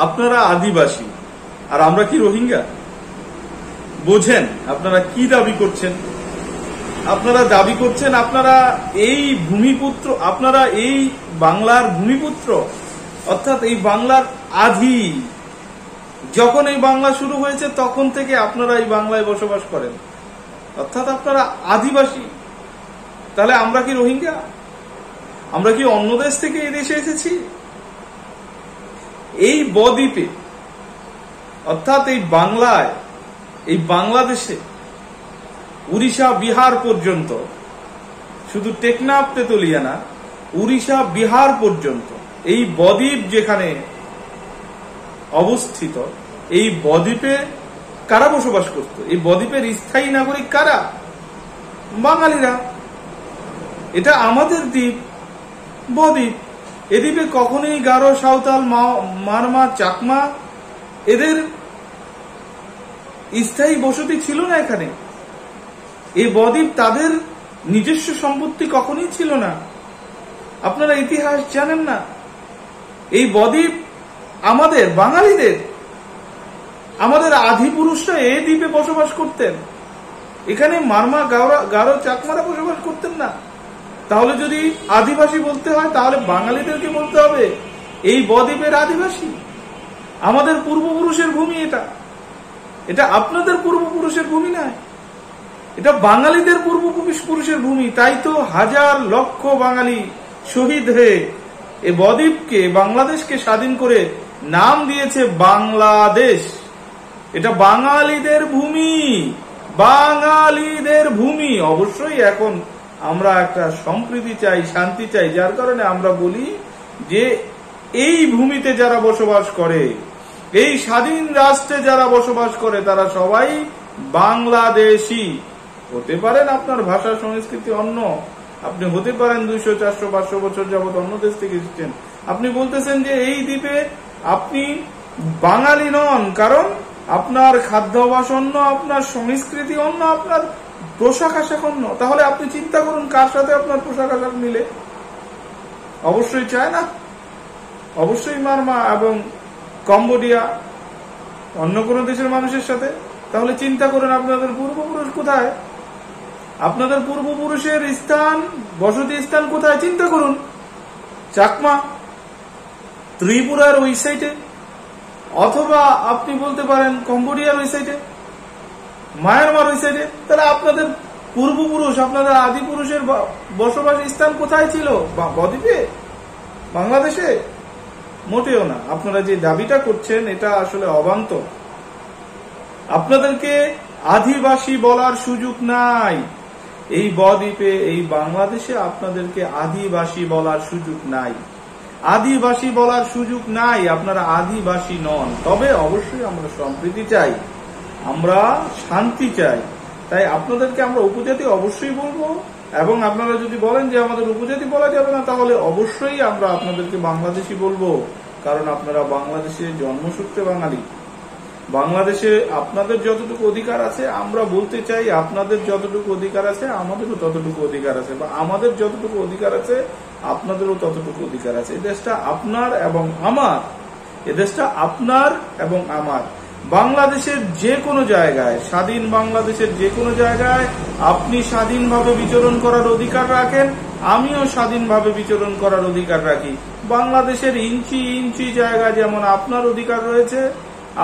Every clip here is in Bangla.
আপনারা আদিবাসী আর আমরা কি রোহিঙ্গা? বোঝেন আপনারা কি দাবি করছেন। আপনারা দাবি করছেন আপনারা এই ভূমিপুত্র, আপনারা এই বাংলার ভূমিপুত্র, অর্থাৎ এই বাংলার আদি। যখন এই বাংলা শুরু হয়েছে তখন থেকে আপনারা এই বাংলায় বসবাস করেন, অর্থাৎ আপনারা আদিবাসী। তাহলে আমরা কি রোহিঙ্গা? আমরা কি অন্য দেশ থেকে এই দেশে এসেছি? এই বদ্বীপে অর্থাৎ এই বাংলায়, এই বাংলাদেশে উড়িষ্যা বিহার পর্যন্ত, শুধু টেকনাফ তেতুলিয়া না, উড়িষ্যা বিহার পর্যন্ত এই বদ্বীপ যেখানে অবস্থিত, এই বদ্বীপে কারা বসবাস করত? এই বদ্বীপের স্থায়ী নাগরিক কারা? বাঙালিরা। এটা আমাদের দ্বীপ, বদ্বীপ। এ দ্বীপে কখনোই গারো, সাঁওতাল, মারমা, চাকমা এদের স্থায়ী বসতি ছিল না এখানে। এই বদ্বীপ তাদের নিজস্ব সম্পত্তি কখনোই ছিল না। আপনারা ইতিহাস জানেন না? এই বদ্বীপ আমাদের বাঙালিদের, আমাদের আদি পুরুষরা এই দ্বীপে বসবাস করতেন। এখানে মারমা, গারো, চাকমারা বসবাস করতেন না। তাহলে যদি আদিবাসী বলতে হয় তাহলে বাঙালিদেরকে বলতে হবে এই বদ্বীপের আদিবাসী। আমাদের পূর্বপুরুষের ভূমি এটা, এটা আপনাদের পূর্বপুরুষের ভূমি নয়, এটা বাঙালিদের পূর্বপুরুষের ভূমি। তাই তো হাজার লক্ষ বাঙালি শহীদ হয়ে এ বদ্বীপকে, বাংলাদেশকে স্বাধীন করে নাম দিয়েছে বাংলাদেশ। এটা বাঙালিদের ভূমি, বাঙালিদের ভূমি। অবশ্যই এখন আমরা একটা সম্প্রীতি চাই, শান্তি চাই, যার কারণে আমরা বলি যে এই ভূমিতে যারা বসবাস করে, এই স্বাধীন রাষ্ট্রে যারা বসবাস করে, তারা সবাই বাংলাদেশী। হতে পারেন আপনার ভাষা সংস্কৃতি অন্য, আপনি হতে পারেন 200, 400, 500 বছর যাবত অন্য দেশ থেকে এসেছেন। আপনি বলতেছেন যে এই দ্বীপে আপনি বাঙালি নন, কারণ আপনার খাদ্যাভ্যাস অন্য, আপনার সংস্কৃতি অন্য, আপনার পোশাক আশাক অন্য। তাহলে আপনি চিন্তা করুন কার সাথে আপনার পোশাক আশাক মিলে। অবশ্যই চায় না, অবশ্যই মারমা এবং কম্বোডিয়া, অন্য কোন দেশের মানুষের সাথে। তাহলে চিন্তা করুন আপনাদের পূর্বপুরুষ কোথায়, আপনাদের পূর্বপুরুষের স্থান, বসতি স্থান কোথায়? চিন্তা করুন। চাকমা ত্রিপুরার ওই সাইডে, অথবা আপনি বলতে পারেন কম্বোডিয়ার ওই সাইডে, মায়ানমার ওই সাইডে। তাহলে আপনাদের পূর্বপুরুষ, আপনাদের আদি পুরুষের বসবাস স্থান কোথায় ছিল? বদ্বীপে, বাংলাদেশে? মোটেও না। আপনারা যে দাবিটা করছেন এটা আসলে অবান্তর। আপনাদেরকে আদিবাসী বলার সুযোগ নাই এই বদ্বীপে, এই বাংলাদেশে আপনাদেরকে আদিবাসী বলার সুযোগ নাই, আদিবাসী বলার সুযোগ নাই। আপনারা আদিবাসী নন। তবে অবশ্যই আমরা সম্প্রীতি চাই, আমরা শান্তি চাই। তাই আপনাদেরকে আমরা উপজাতি অবশ্যই বলবো, এবং আপনারা যদি বলেন যে আমাদের উপজাতি বলা যাবে না, তাহলে অবশ্যই আমরা আপনাদেরকে বাংলাদেশি বলবো, কারণ আপনারা বাংলাদেশে জন্মসূত্রে বাঙালি। বাংলাদেশে আপনাদের যতটুকু অধিকার আছে, আমরা বলতে চাই আপনাদের যতটুকু অধিকার আছে আমাদেরও ততটুকু অধিকার আছে, বা আমাদের যতটুকু অধিকার আছে আপনাদেরও ততটুকু অধিকার আছে। এই দেশটা আপনার এবং আমার, এ দেশটা আপনার এবং আমার। বাংলাদেশের যে কোনো জায়গায়, স্বাধীন বাংলাদেশের যে কোনো জায়গায় আপনি স্বাধীনভাবে বিচরণ করার অধিকার রাখেন, আমিও স্বাধীনভাবে বিচরণ করার অধিকার রাখি। বাংলাদেশের ইঞ্চি ইঞ্চি জায়গা যেমন আপনার অধিকার রয়েছে,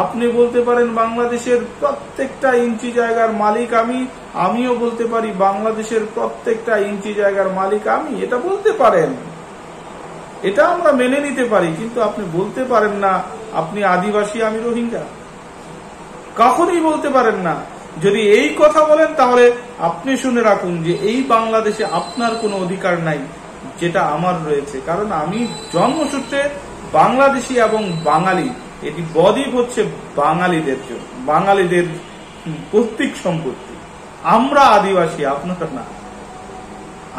আপনি বলতে পারেন বাংলাদেশের প্রত্যেকটা ইঞ্চি জায়গার মালিক আমি, আমিও বলতে পারি বাংলাদেশের প্রত্যেকটা ইঞ্চি জায়গার মালিক আমি। এটা বলতে পারেন, এটা আমরা মেনে নিতে পারি, কিন্তু আপনি বলতে পারেন না আপনি আদিবাসী, আমি রোহিঙ্গা। কখনই বলতে পারেন না। যদি এই কথা বলেন তাহলে আপনি শুনে রাখুন যে এই বাংলাদেশে আপনার কোনো অধিকার নাই যেটা আমার রয়েছে, কারণ আমি জন্মসূত্রে বাংলাদেশী এবং বাঙালি। এটি বদ্বীপ হচ্ছে বাঙালিদের জন্য, বাঙালিদের পৈতৃক সম্পত্তি। আমরা আদিবাসী, আপনারা না।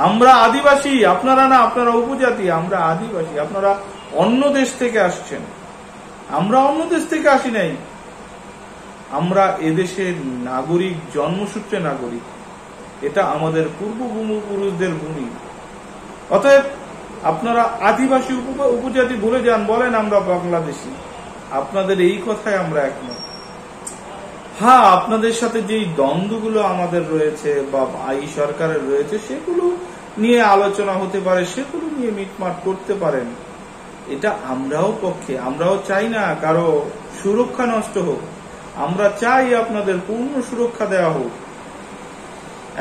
আমরা আদিবাসী, আপনারা না। আপনারা উপজাতি, আমরা আদিবাসী। আপনারা অন্য দেশ থেকে আসছেন, আমরা অন্য দেশ থেকে আসি নাই। আমরা এদেশের নাগরিক, জন্মসূত্রে নাগরিক। এটা আমাদের পূর্বপুরুষদের ভূমি। অতএব আপনারা আদিবাসী উপজাতি ভুলে যান, বলেন আমরা বাংলাদেশী। আপনাদের এই কথায় আমরা একমত। হ্যাঁ, আপনাদের সাথে যেই দ্বন্দ্বগুলো আমাদের রয়েছে বা এই সরকারের রয়েছে সেগুলো নিয়ে আলোচনা হতে পারে, সেগুলো নিয়ে মিটমাট করতে পারেন। এটা আমরাও পক্ষে, আমরাও চাই না কারো সুরক্ষা নষ্ট হোক। আমরা চাই আপনাদের পূর্ণ সুরক্ষা দেওয়া হোক।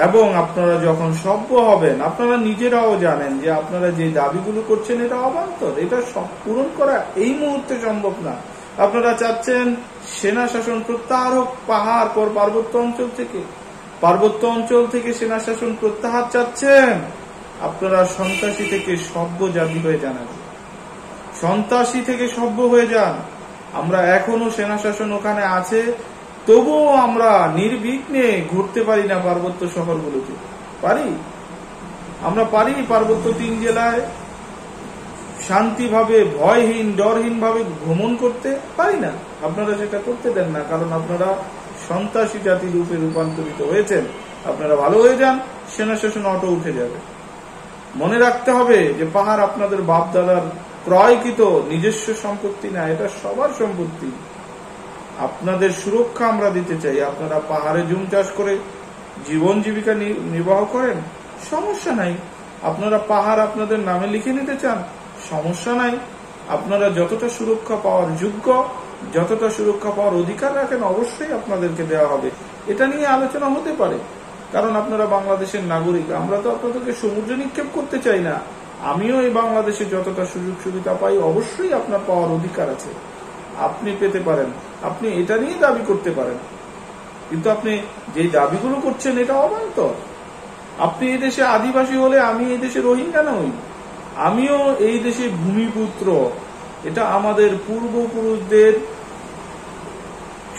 এবং আপনারা যখন সভ্য হবেন, আপনারা নিজেরাও জানেন যে আপনারা যে দাবিগুলো করছেন এটা অবান্তর, এটা সব পূরণ করা এই মুহূর্তে সম্ভব না। আপনারা চাচ্ছেন সেনা শাসন প্রত্যাহার হোক পাহাড় পর পার্বত্য অঞ্চল থেকে সেনা শাসন প্রত্যাহার চাচ্ছেন। আপনারা সন্ত্রাসী থেকে সভ্য জাতি হয়ে যান, সন্ত্রাসী থেকে সভ্য হয়ে যান। আমরা এখনো সেনা শাসন ওখানে আছে, তবুও আমরা নির্বিঘ্নে ঘুরতে পারি না পার্বত্য শহরগুলোতে। পারি, আমরা পারি পার্বত্য 3 জেলায় শান্তিভাবে, ভয়হীন, ডরহীন ভাবে ভ্রমণ করতে পারি না। আপনারা সেটা করতে দেন না, কারণ আপনারা সন্ত্রাসী জাতি রূপে রূপান্তরিত হয়েছেন। আপনারা ভালো হয়ে যান, সেনা শাসন অটো উঠে যাবে। মনে রাখতে হবে যে পাহাড় আপনাদের বাপ দাদার ক্রয়কৃত নিজস্ব সম্পত্তি না, এটা সবার সম্পত্তি। আপনাদের সুরক্ষা আমরা দিতে চাই। আপনারা পাহাড়ে জুম চাষ করে জীবন জীবিকা নির্বাহ করেন, সমস্যা নাই। আপনারা পাহাড় আপনাদের নামে লিখে নিতে চান, সমস্যা নাই। আপনারা যতটা সুরক্ষা পাওয়ার যোগ্য, যতটা সুরক্ষা পাওয়ার অধিকার রাখেন, অবশ্যই আপনাদেরকে দেওয়া হবে। এটা নিয়ে আলোচনা হতে পারে, কারণ আপনারা বাংলাদেশের নাগরিক। আমরা তো আপনাদেরকে সমুদ্রে নিক্ষেপ করতে চাই না। আমিও এই বাংলাদেশে যতটা সুযোগ সুবিধা পাই, অবশ্যই আপনার পাওয়ার অধিকার আছে, আপনি পেতে পারেন। আপনি এটা নিয়ে দাবি করতে পারেন, কিন্তু আপনি যে দাবিগুলো করছেন এটা অবান্তর। আপনি এই দেশে আদিবাসী হলে আমি এই দেশে রোহিঙ্গা নই, আমিও এই দেশে ভূমিপুত্র। এটা আমাদের পূর্বপুরুষদের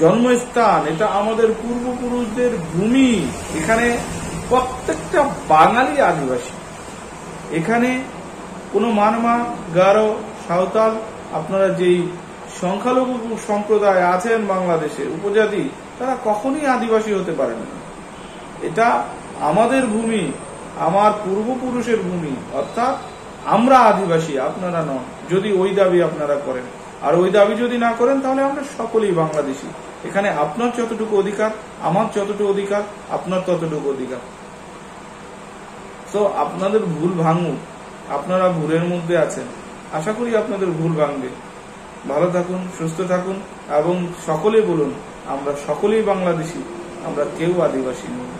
জন্মস্থান, এটা আমাদের পূর্বপুরুষদের ভূমি। এখানে প্রত্যেকটা বাঙালি আদিবাসী। এখানে কোনো মারমা, গারো, সাঁওতাল, আপনারা যেই সংখ্যালঘু সম্প্রদায় আছেন বাংলাদেশে, উপজাতি, তারা কখনই আদিবাসী হতে পারেন না। এটা আমাদের ভূমি, আমার পূর্বপুরুষের ভূমি, অর্থাৎ আমরা আদিবাসী, আপনারা নন। যদি ওই দাবি আপনারা করেন, আর ওই দাবি যদি না করেন, তাহলে আমরা সকলেই বাংলাদেশী। এখানে আপনার যতটুকু অধিকার, আমার যতটুকু অধিকার, আপনার ততটুকু অধিকার। তো আপনাদের ভুল ভাঙুক, আপনারা ভুলের মধ্যে আছেন, আশা করি আপনাদের ভুল ভাঙবে। ভালো থাকুন, সুস্থ থাকুন, এবং সকলে বলুন আমরা সকলেই বাংলাদেশী, আমরা কেউ আদিবাসী নই।